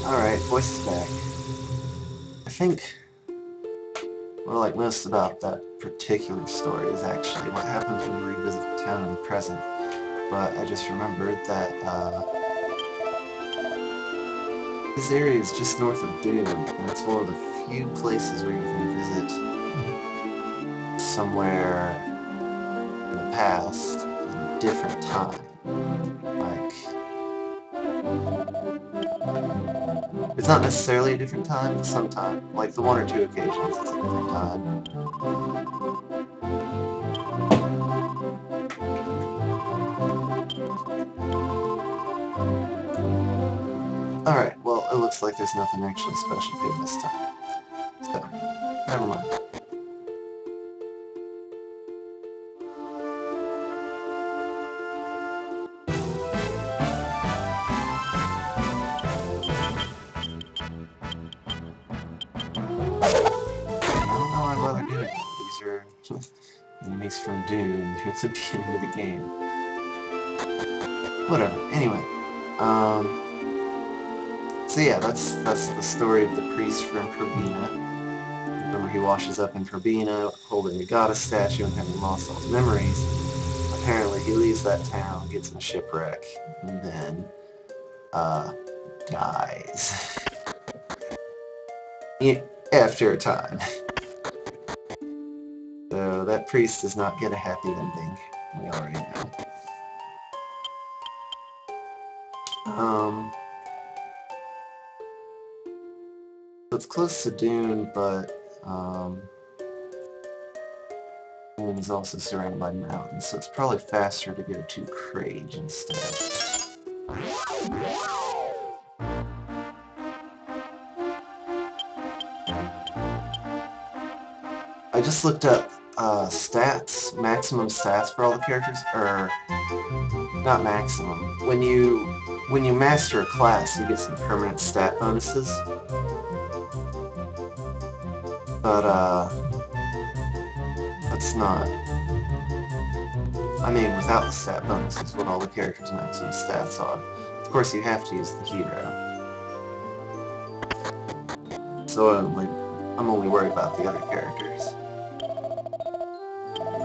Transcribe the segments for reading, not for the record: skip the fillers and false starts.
Alright, voice is back. I think what I like most about that particular story is actually what happens when you revisit the town in the present. But I just remembered that this area is just north of Dune, and it's one of the few places where you can visit somewhere in the past in a different time. Like, it's not necessarily a different time, but sometime, like the one or two occasions, it's a different time. Alright, well, it looks like there's nothing actually special here this time. So, never mind. I don't know why I bother doing it. These are enemies from Dune at the beginning of the game. Whatever. Anyway, so yeah, that's the story of the priest from Probina. Remember, he washes up in Probina, holding a goddess statue and having lost all his memories. Apparently, he leaves that town, gets in a shipwreck, and then dies after a time. So that priest does not get a happy ending. We already know. So it's close to Dune, but Dune is also surrounded by mountains, so it's probably faster to go to Crage instead. I just looked up stats, maximum stats for all the characters, or not maximum. When you master a class, you get some permanent stat bonuses. But that's not. I mean, without the stat bonuses, what all the characters' maximum stats are. Of course, you have to use the hero. So I'm only worried about the other characters.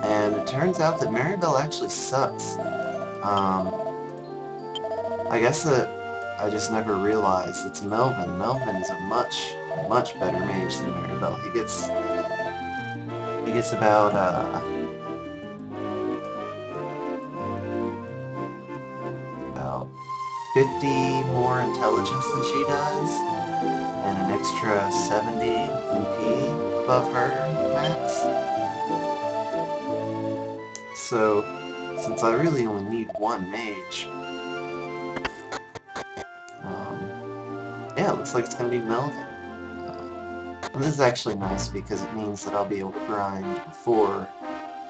And it turns out that Maribel actually sucks. I guess that I just never realized it's Melvin. Melvin is a much, much better mage than Maribel. He gets about 50 more intelligence than she does, and an extra 70 MP above her max. So, since I really only need one mage, yeah, it looks like it's going to be Melvin. And this is actually nice because it means that I'll be able to grind before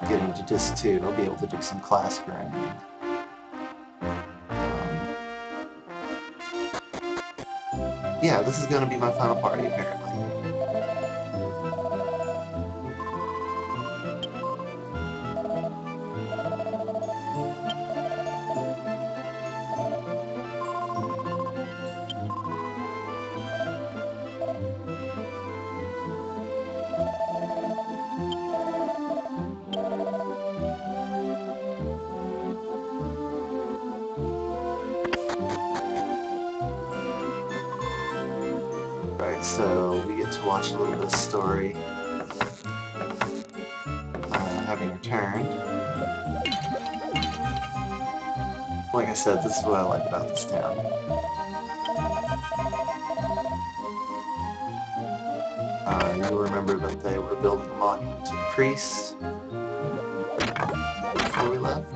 getting to Disc 2. I'll be able to do some class grinding. Yeah, this is going to be my final party, apparently. Right, so we get to watch a little bit of story having returned. Like I said, this is what I like about this town. You'll remember that they were building a monument to the priest before we left.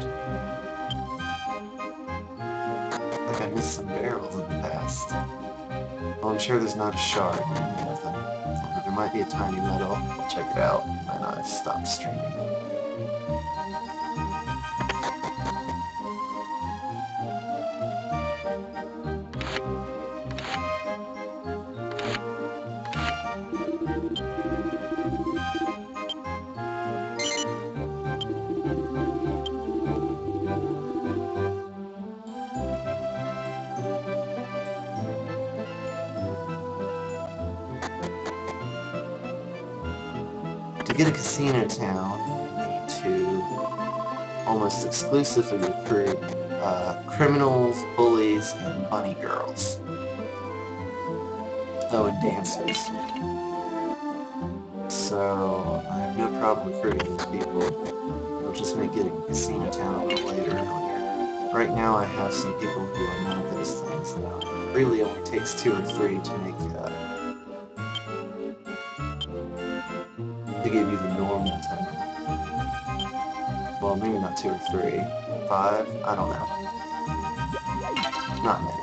Like I missed some barrels in the past. Well, I'm sure there's not a shard in any of them. There might be a tiny metal. I'll check it out when I stop streaming. To get a casino town, you need to almost exclusively recruit criminals, bullies, and bunny girls. Oh, and dancers. So I have no problem recruiting these people. It'll just make getting a casino town a little later. Right now I have some people who are none of those things. It really only takes 2 or 3 to make to give you the normal town. Well, maybe not 2 or 3. 5? I don't know. Not many.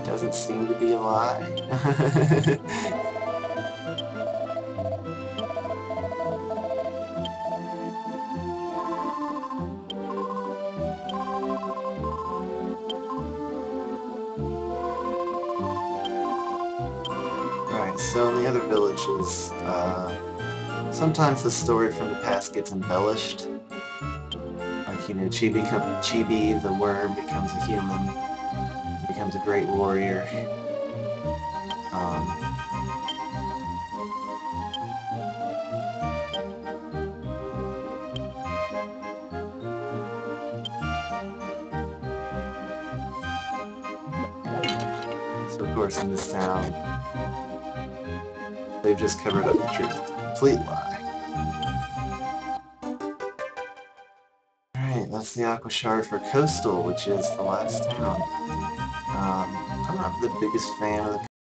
Doesn't seem to be a lie. Right, so in the other villages, sometimes the story from the past gets embellished. Like you know, Chibi, the worm, becomes a human, becomes a great warrior. Um, so of course in this town, they've just covered up the truth. Complete lie. Alright, that's the Aqua Shard for Coastal, which is the last town. I'm not the biggest fan of the